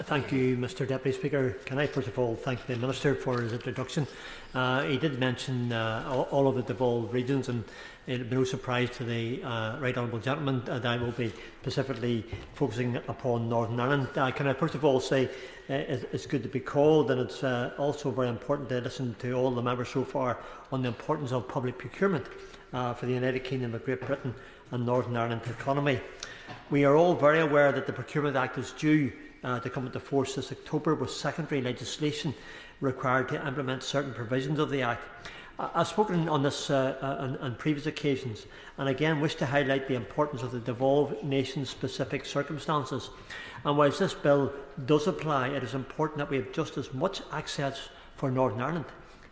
Thank you, Mr Deputy Speaker. Can I first of all thank the Minister for his introduction. He did mention all of the devolved regions, and it will be no surprise to the right honourable gentleman that I will be specifically focusing upon Northern Ireland. Can I first of all say it's good to be called, and it's also very important to listen to all the members so far on the importance of public procurement for the United Kingdom of Great Britain and Northern Ireland's economy. We are all very aware that the Procurement Act is due to come into force this October, with secondary legislation required to implement certain provisions of the Act. I've spoken on this on previous occasions, and again wish to highlight the importance of the devolved nation-specific circumstances. And whilst this bill does apply, it is important that we have just as much access for Northern Ireland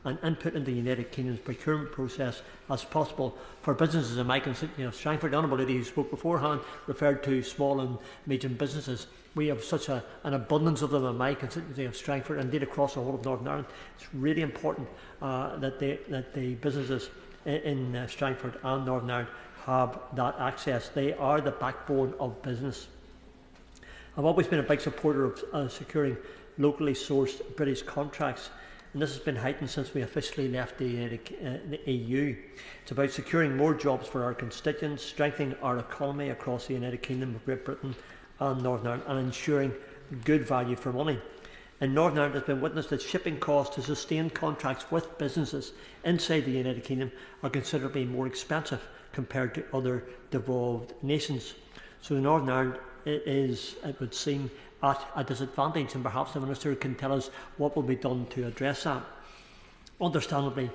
and input into the United Kingdom's procurement process as possible for businesses in my constituency of Strangford. The Honourable Lady who spoke beforehand referred to small and medium businesses. We have such an abundance of them in my constituency of Strangford, and indeed across the whole of Northern Ireland. It's really important that the businesses in Strangford and Northern Ireland have that access. They are the backbone of business. I've always been a big supporter of securing locally sourced British contracts, and this has been heightened since we officially left the EU. It's about securing more jobs for our constituents, strengthening our economy across the United Kingdom of Great Britain and Northern Ireland, and ensuring good value for money. In Northern Ireland, it has been witnessed that shipping costs to sustain contracts with businesses inside the United Kingdom are considerably more expensive compared to other devolved nations. So Northern Ireland is, it would seem, at a disadvantage, and perhaps the Minister can tell us what will be done to address that. Understandably,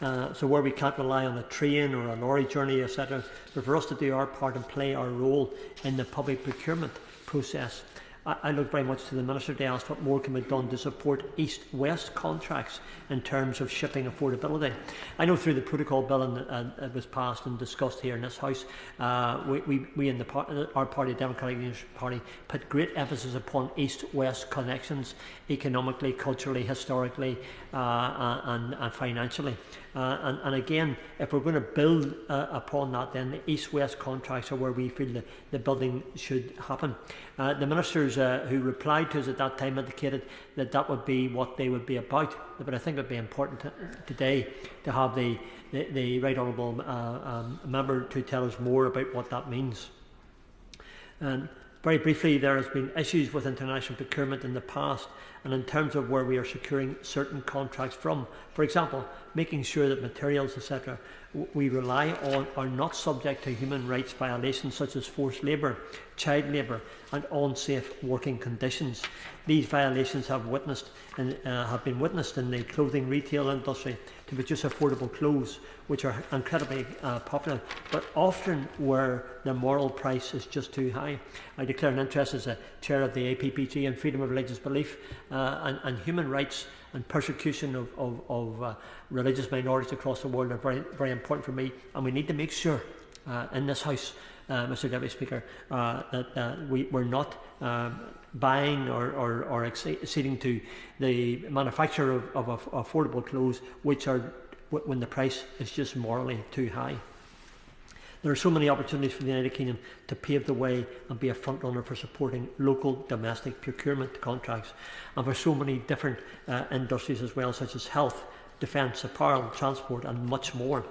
so where we can't rely on a train or a lorry journey, etc., but for us to do our part and play our role in the public procurement process. I look very much to the Minister to ask what more can be done to support East-West contracts in terms of shipping affordability. I know through the protocol bill, and it was passed and discussed here in this House, we in our party, the Democratic Unionist Party, put great emphasis upon East-West connections economically, culturally, historically and financially. And again, if we're going to build upon that, then the East-West contracts are where we feel the building should happen. The ministers who replied to us at that time indicated that that would be what they would be about. But I think it would be important today to have the Right Honourable member to tell us more about what that means. And very briefly, there has been issues with international procurement in the past, and in terms of where we are securing certain contracts from. For example, making sure that materials, etc., we rely on are not subject to human rights violations such as forced labour, child labour and unsafe working conditions. These violations have been witnessed in the clothing retail industry to produce affordable clothes, which are incredibly popular, but often where the moral price is just too high. I declare an interest as a chair of the APPG in freedom of religious belief and human rights and persecution of religious minorities across the world are very, very important for me, and we need to make sure in this House, Mr Deputy Speaker, that we're not buying or acceding to the manufacture of affordable clothes which are when the price is just morally too high. There are so many opportunities for the United Kingdom to pave the way and be a front runner for supporting local domestic procurement contracts, and for so many different industries as well, such as health, defence, apparel, transport and much more.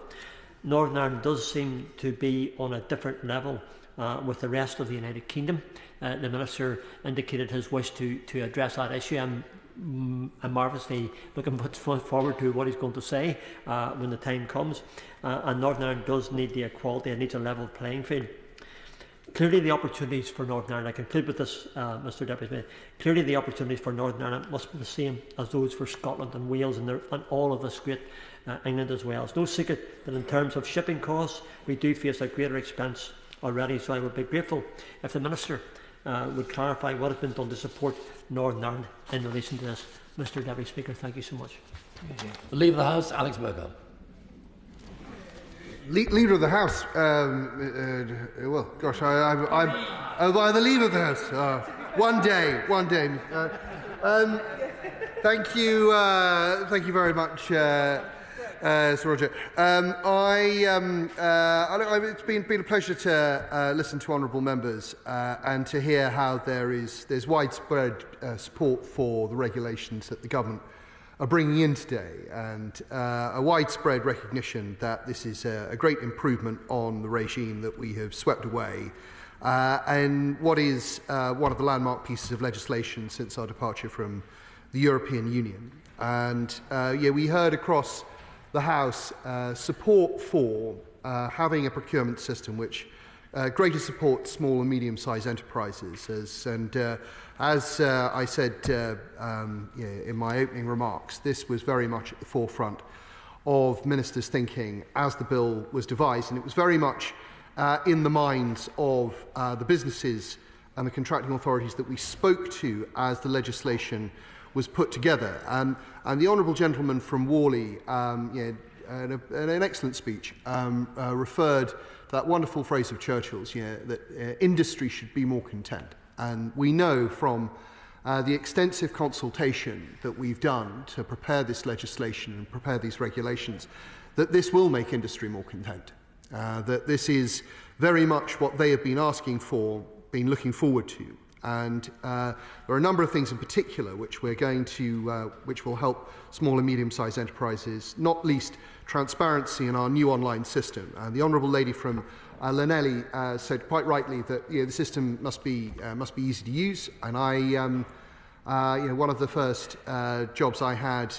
Northern Ireland does seem to be on a different level with the rest of the United Kingdom. The Minister indicated his wish to address that issue. I'm marvellously looking forward to what he's going to say when the time comes. And Northern Ireland does need the equality, it needs a level playing field. Clearly the opportunities for Northern Ireland, I conclude with this, Mr Deputy Speaker, clearly the opportunities for Northern Ireland must be the same as those for Scotland and Wales and all of this great England as well. It's no secret that in terms of shipping costs, we do face a greater expense already, so I would be grateful if the Minister would clarify what has been done to support Northern Ireland in relation to this. Mr Deputy Speaker, thank you so much. The Leader of the House, Alex Burghart. Leader of the House. Well, gosh, I'm by the Leader of the House. One day. Thank you very much, Sir Roger. It's been a pleasure to listen to honourable members and to hear how there's widespread support for the regulations that the government are bringing in today, and a widespread recognition that this is a great improvement on the regime that we have swept away, and what is one of the landmark pieces of legislation since our departure from the European Union. And we heard across the House support for having a procurement system which greater support small and medium-sized enterprises. As I said in my opening remarks, this was very much at the forefront of ministers' thinking as the bill was devised, and it was very much in the minds of the businesses and the contracting authorities that we spoke to as the legislation was put together. And the honourable gentleman from Warley, in an excellent speech, referred to that wonderful phrase of Churchill's, that industry should be more content. And we know from the extensive consultation that we've done to prepare this legislation and prepare these regulations, that this will make industry more content. That this is very much what they have been asking for, been looking forward to. And there are a number of things in particular which we're going to, which will help small and medium-sized enterprises, not least transparency in our new online system. The honourable lady from Llanelli said quite rightly that the system must be easy to use. And one of the first jobs I had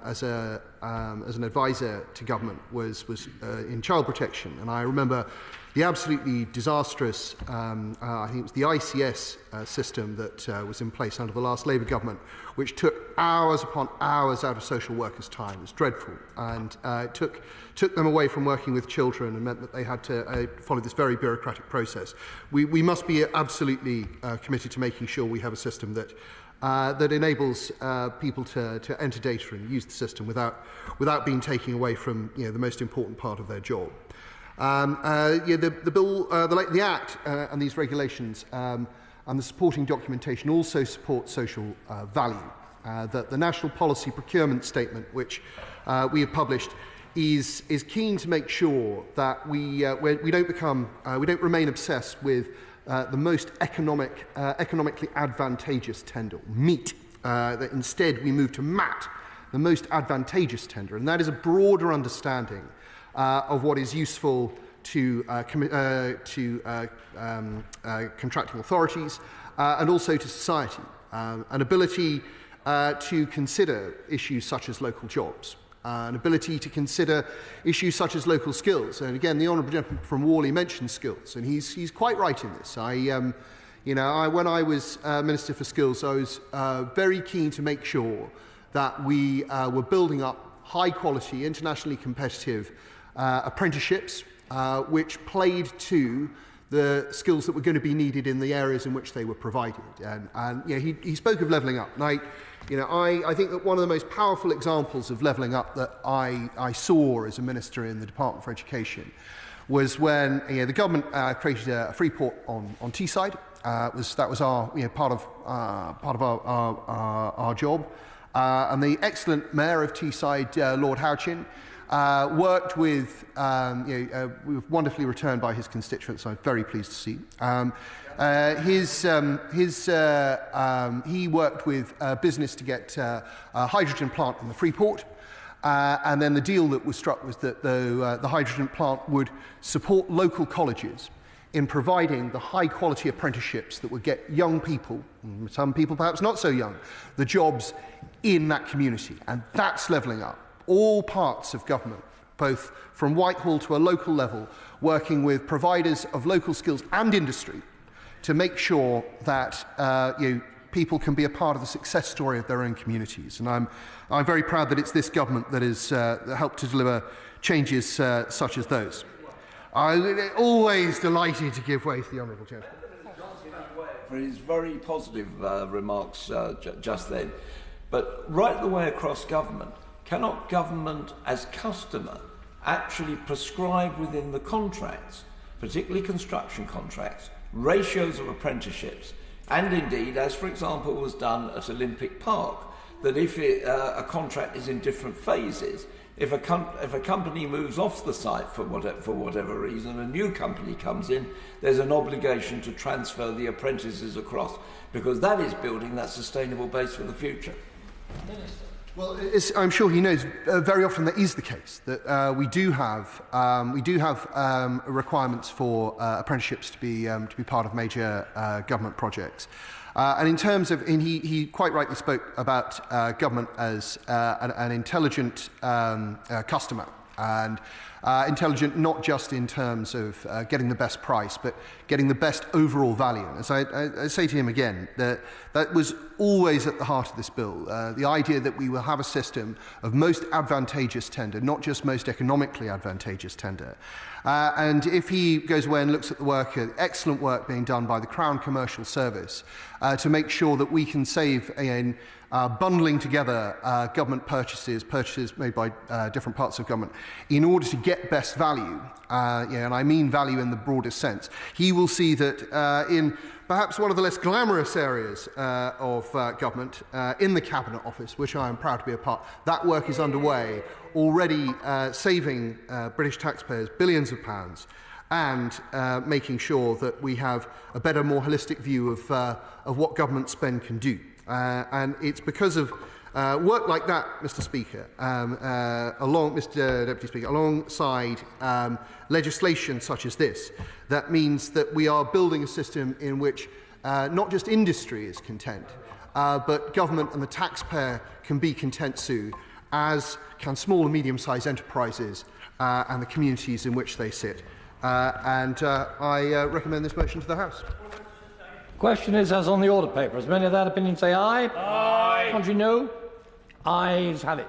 as an advisor to government was in child protection, and I remember the absolutely disastrous, I think it was the ICS system that was in place under the last Labour government, which took hours upon hours out of social workers' time. It was dreadful, and it took them away from working with children and meant that they had to follow this very bureaucratic process. We must be absolutely committed to making sure we have a system that that enables people to enter data and use the system without being taken away from the most important part of their job. The bill, the Act and these regulations and the supporting documentation also support social value. That the National Policy Procurement Statement, which we have published, is keen to make sure that we don't remain obsessed with the most economically advantageous tender, MEAT. That instead we move to MAT, the most advantageous tender, and that is a broader understanding of what is useful to contracting authorities and also to society. An ability to consider issues such as local jobs, an ability to consider issues such as local skills. And again, the honourable gentleman from Warley mentioned skills, and he's quite right in this. When I was Minister for Skills, I was very keen to make sure that we were building up high-quality, internationally competitive apprenticeships, which played to the skills that were going to be needed in the areas in which they were provided. And he spoke of levelling up. And I think that one of the most powerful examples of levelling up that I saw as a minister in the Department for Education was when the government created a free port on Teesside. That was our part of our job. And the excellent Mayor of Teesside, Lord Houchin, worked with, wonderfully returned by his constituents. I'm very pleased to see. He worked with business to get a hydrogen plant in the Freeport, and then the deal that was struck was that the hydrogen plant would support local colleges in providing the high-quality apprenticeships that would get young people, some people perhaps not so young, the jobs in that community. And that's levelling up. All parts of government, both from Whitehall to a local level, working with providers of local skills and industry to make sure that people can be a part of the success story of their own communities. And I'm very proud that it's this government that has helped to deliver changes such as those. I'm always delighted to give way to the Honourable Gentleman. For his very positive remarks just then. But right the way across government, cannot government as customer actually prescribe within the contracts, particularly construction contracts, ratios of apprenticeships, and indeed, as for example was done at Olympic Park, that if a contract is in different phases, if a company moves off the site for whatever reason, a new company comes in, there's an obligation to transfer the apprentices across, because that is building that sustainable base for the future. Well, I'm sure he knows, very often that is the case, that we do have requirements for apprenticeships to be part of major government projects. And in terms of, and he quite rightly spoke about government as an intelligent customer, and intelligent not just in terms of getting the best price, but getting the best overall value. As I say to him again, that was always at the heart of this bill, the idea that we will have a system of most advantageous tender, not just most economically advantageous tender. And if he goes away and looks at the work, excellent work being done by the Crown Commercial Service to make sure that we can save in bundling together government purchases made by different parts of government in order to get best value, and I mean value in the broadest sense, he will see that in perhaps one of the less glamorous areas of government, in the Cabinet Office, which I am proud to be a part, that work is underway, already saving British taxpayers billions of pounds, and making sure that we have a better, more holistic view of what government spend can do. And it's because of work like that, Mr. Speaker, Mr. Deputy Speaker, alongside legislation such as this, that means that we are building a system in which not just industry is content, but government and the taxpayer can be content too, as can small and medium-sized enterprises and the communities in which they sit. I recommend this motion to the House. Question is as on the order paper. As many of that opinion say aye? Aye. Contrary no? Ayes have it.